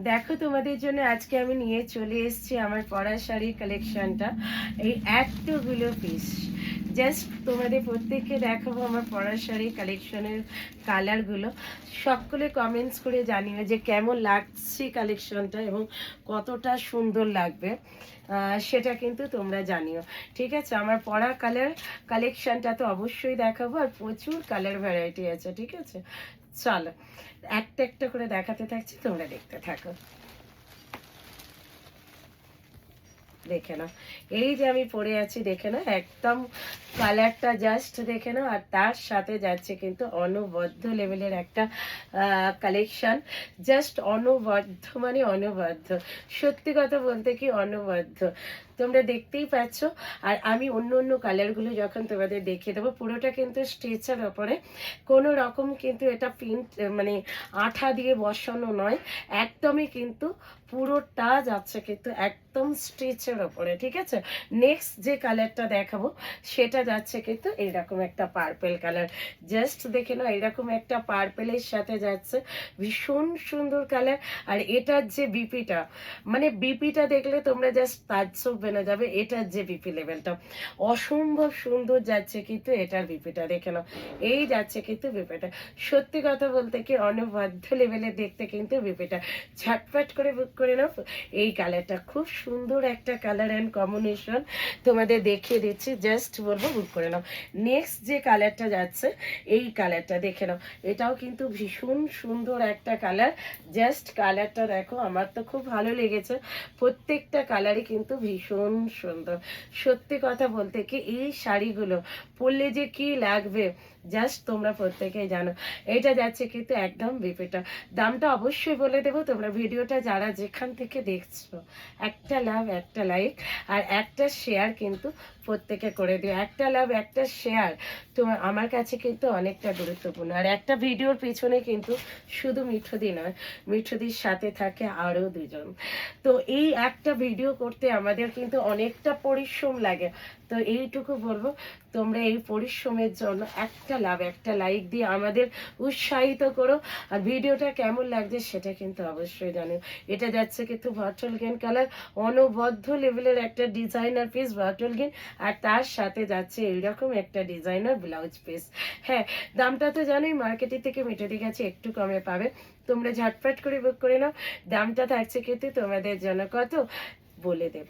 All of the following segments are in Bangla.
দেখো তোমাদের জন্য আজকে আমি নিয়ে চলে এসেছি আমার পরা শাড়ির কালেকশনটা। এই এতগুলো পিস জাস্ট তোমাদের প্রত্যেককে দেখাবো আমার পরা শাড়ির কালেকশনের কালারগুলো। সকলে কমেন্টস করে জানিও যে কেমন লাগছে কালেকশনটা এবং কতটা সুন্দর লাগবে, সেটা কিন্তু তোমরা জানিও। ঠিক আছে, আমার পরা কালেকশনটা তো অবশ্যই দেখাবো, আর প্রচুর কালার ভ্যারাইটি আছে। ঠিক আছে, চলো একটা একটা করে দেখাতে থাকছি, তোমরা দেখতে থাকো। দেখে নাও, এই যে আমি পরে আছি দেখে নাও, একদম কালারটা জাস্ট দেখে নাও। আর তার সাথে যাচ্ছে কিন্তু অনবদ্য লেভেলের একটা কালেকশন। জাস্ট অনবদ্য মানে অনবদ্য, সত্যি কথা বলতে কি অনবদ্য, তোমরা দেখতেই পাচ্ছ। আর আমি অন্য অন্য কালারগুলো যখন তোমাদের দেখিয়ে দেবো, পুরোটা কিন্তু স্ট্রেচের ওপরে, কোনো রকম কিন্তু এটা প্রিন্ট মানে আঠা দিয়ে বসানো নয়, একদমই কিন্তু পুরোটা যাচ্ছে কিন্তু একদম স্টিচের ওপরে। ঠিক আছে, নেক্সট যে কালারটা দেখাবো সেটা যাচ্ছে কিন্তু এইরকম একটা পার্পেল কালার। জাস্ট দেখে নাও, এরকম একটা পার্পেলের সাথে যাচ্ছে ভীষণ সুন্দর কালার। আর এটার যে বিপিটা, মানে বিপিটা দেখলে তোমরা জাস্ট তাজ্জব বেনে যাবে। এটার যে বিপি লেভেলটা অসম্ভব সুন্দর যাচ্ছে কিন্তু এটার বিপিটা দেখে নাও, এই যাচ্ছে কিন্তু বিপিটা। সত্যি কথা বলতে কি অনবদ্য লেভেলে দেখতে কিন্তু বিপিটা। ঝটপট করে বুক করে নাও। এই কালারটা খুব সুন্দর একটা কালার অ্যান্ড কম্বিনেশন, তোমাদের দেখিয়ে দিচ্ছি, জাস্ট বলবো বুক করে নাও। নেক্সট যে কালারটা যাচ্ছে এই কালারটা দেখে নাও, এটাও কিন্তু ভীষণ সুন্দর একটা কালার। জাস্ট কালারটা দেখো, আমার তো খুব ভালো লেগেছে। প্রত্যেকটা কালারই কিন্তু ভীষণ সুন্দর। সত্যি কথা বলতে কি এই শাড়িগুলো পরলে যে কি লাগবে জাস্ট তোমরা প্রত্যেকেই জানো। এটা যাচ্ছে কিন্তু একদম বিপিটা। দামটা অবশ্যই বলে দেবো, তোমরা ভিডিওটা যারা যেখান থেকে দেখছো একটা লাভ একটা লাইক আর একটা শেয়ার কিন্তু প্রত্যেকে করে দিও। একটা লাভ একটা শেয়ার তোমার আমার কাছে কিন্তু অনেকটা গুরুত্বপূর্ণ। আর একটা ভিডিওর পিছনে কিন্তু শুধু মিঠুদি নয়, মিঠুদির সাথে থাকে আরও দুজন। তো এই একটা ভিডিও করতে আমাদের কিন্তু অনেকটা পরিশ্রম লাগে। তো এইটুকু বলবো, তোমরা এই পরিশ্রমের জন্য একটা লাভ একটা লাইক দিয়ে আমাদের উৎসাহিত করো। আর ভিডিওটা কেমন লাগছে সেটা কিন্তু অবশ্যই জানো। এটা যাচ্ছে কিন্তু বটল গ্রিন কালার, অনবদ্য লেভেলের একটা ডিজাইনার পিস বটল গ্রিন, আর তার সাথে যাচ্ছে এইরকম একটা ডিজাইনার ব্লাউজ পিস। হ্যাঁ, দামটা তো জানোই মার্কেটের থেকে মিঠুদির কাছে একটু কমে পাবে, তোমরা ঝটপট করে বুক করে নাও। দামটা থাকছে কিন্তু তোমাদের জন্য কত বলে দেব,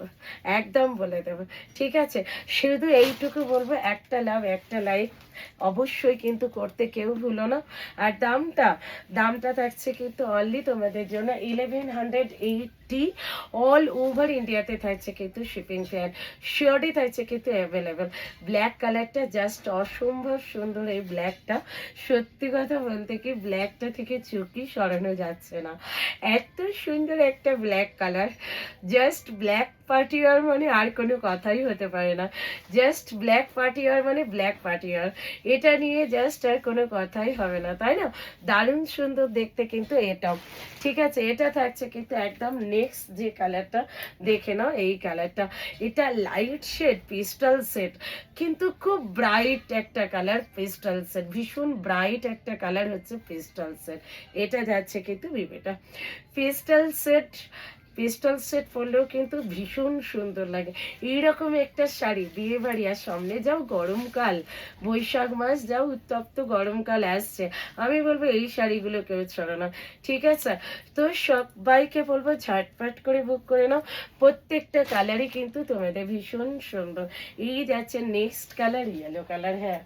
একদম বলে দেব। ঠিক আছে, শুধু এইটুকু বলবো, একটা লাভ একটা লাইক অবশ্যই কিন্তু করতে কেউ ভুলো না। আর দামটা থাকছে কিন্তু অনলি তোমাদের জন্য 1180, অল ওভার ইন্ডিয়াতে থাকছে কিন্তু শিপিং ফেয়ার, শিওরই থাকছে কিন্তু অ্যাভেলেবেল। ব্ল্যাক কালারটা জাস্ট অসম্ভব সুন্দর। এই ব্ল্যাকটা সত্যি কথা বলতে কি ব্ল্যাকটা থেকে চোখই সরানো যাচ্ছে না, এত সুন্দর একটা black colour. Just black party wear মানে আর কোনো কথাই হতে পারে না। জাস্ট ব্ল্যাক পার্টিওয়ার মানে ব্ল্যাক পার্টিওয়ার, এটা নিয়ে জাস্ট আর কোনো কথাই হবে না, তাই না? দারুণ সুন্দর দেখতে কিন্তু এটাও। ঠিক আছে, এটা থাকছে কিন্তু একদম নেক্সট যে কালারটা দেখে নাও, এই কালারটা। এটা লাইট শেড পিস্টাল সেট, কিন্তু খুব ব্রাইট একটা কালার পিস্টাল সেট, ভীষণ ব্রাইট একটা কালার হচ্ছে পিস্টাল সেট। এটা যাচ্ছে কিন্তু বিবেটা পিস্টাল সেট। পিস্টল সেট পরলেও কিন্তু ভীষণ সুন্দর লাগে। এইরকম একটা শাড়ি বিয়ে বাড়ি, আর সামনে যাও গরমকাল, বৈশাখ মাস যাও, উত্তপ্ত গরমকাল আসছে, আমি বলবো এই শাড়িগুলো কেউ ছড়ো না। ঠিক আছে, তো সবাইকে বলবো ঝটপট করে বুক করে নাও। প্রত্যেকটা কালারই কিন্তু তোমাদের ভীষণ সুন্দর। এই যাচ্ছে নেক্সট কালার ইয়েলো কালার। হ্যাঁ,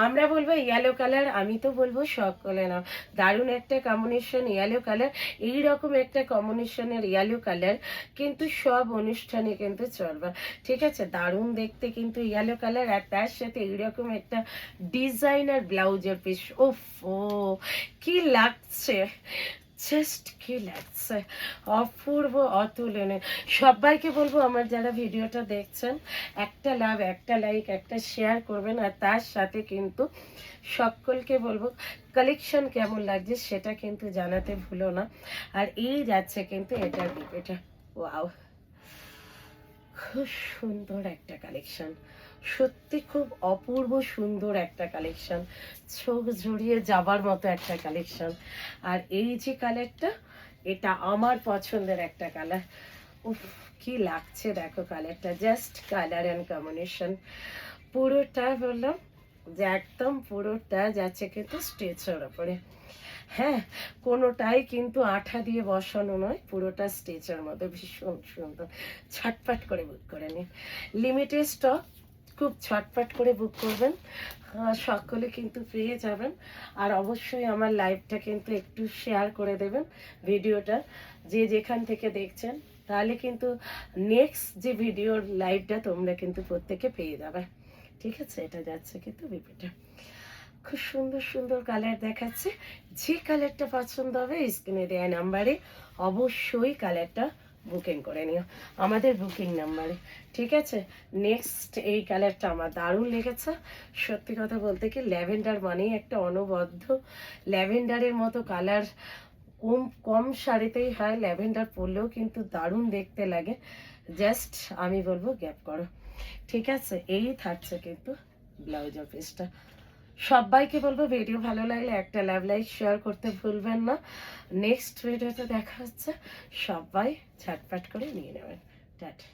আমরা বলবো ইয়েলো কালার, আমি তো বলবো সকলে না, দারুণ একটা কম্বিনেশন ইয়েলো কালার। এইরকম একটা কম্বিনেশনের ইয়েলো কালার কিন্তু সব অনুষ্ঠানে কিন্তু চলবে। ঠিক আছে, দারুণ দেখতে কিন্তু ইয়েলো কালার, আর তার সাথে এইরকম একটা ডিজাইনার ব্লাউজের পিস। ওফ, ও কি লাগছে, জাস্ট কি লাগছে, অপূর্ব অতুলনীয়। সবাইকে বলবো আমার যারা ভিডিওটা দেখছেন একটা লাভ একটা লাইক একটা শেয়ার করবেন, আর তার সাথে কিন্তু সকলকে বলবো কালেকশন কেমন লাগছে সেটা কিন্তু জানাতে ভুলো না। আর এই যাচ্ছে কিন্তু এটার এটা, ওয়াও, খুব সুন্দর একটা কালেকশন, সত্যি খুব অপূর্ব সুন্দর একটা কালেকশন, চোখ জড়িয়ে যাবার মতো একটা কালেকশন। আর এই যে কালারটা, এটা আমার পছন্দের একটা কালার। উফ, কি লাগছে দেখো কালারটা, জাস্ট কালার অ্যান্ড কম্বিনেশন। পুরোটা বললাম যে একদম পুরোটা যাচ্ছে কিন্তু স্টেচের ওপরে। হ্যাঁ, কোনোটাই কিন্তু আঠা দিয়ে বসানো নয়, পুরোটা স্টেচের মধ্যে ভীষণ সুন্দর। ছটপট করে বুক করে নিন, লিমিটেড স্টক, খুব ছটপট করে বুক করবেন, সকলে কিন্তু পেয়ে যাবেন। আর অবশ্যই আমার লাইভটা কিন্তু একটু শেয়ার করে দেবেন ভিডিওটা, যে যেখান থেকে দেখছেন, তাহলে কিন্তু নেক্সট যে ভিডিওর লাইভটা তোমরা কিন্তু প্রত্যেকে পেয়ে যাবে। ঠিক আছে, এটা যাচ্ছে কিন্তু বিপিটা, খুব সুন্দর সুন্দর কালার দেখাচ্ছে। যে কালারটা পছন্দ হবে স্ক্রিনে দেওয়া নাম্বারে অবশ্যই কালারটা বুকিং করে নিও, আমাদের বুকিং নাম্বারে। ঠিক আছে, নেক্সট এই কালারটা আমার দারুণ লেগেছে। সত্যি কথা বলতে কি, ল্যাভেন্ডার মানেই একটা অনবদ্য ল্যাভেন্ডারের মতো কালার কম কম শাড়িতেই হয়, ল্যাভেন্ডার পরলেও কিন্তু দারুণ দেখতে লাগে। জাস্ট আমি বলবো গ্যাপ করো। ঠিক আছে, এই থাকছে কিন্তু ব্লাউজের পিসটা। সবাইকে বলবো ভিডিও ভালো লাগলে একটা লাভ লাইক শেয়ার করতে ভুলবেন না। নেক্সট ভিডিওতে দেখা হচ্ছে, সবাই ঝটপট করে নিয়ে নেবেন। টাটা।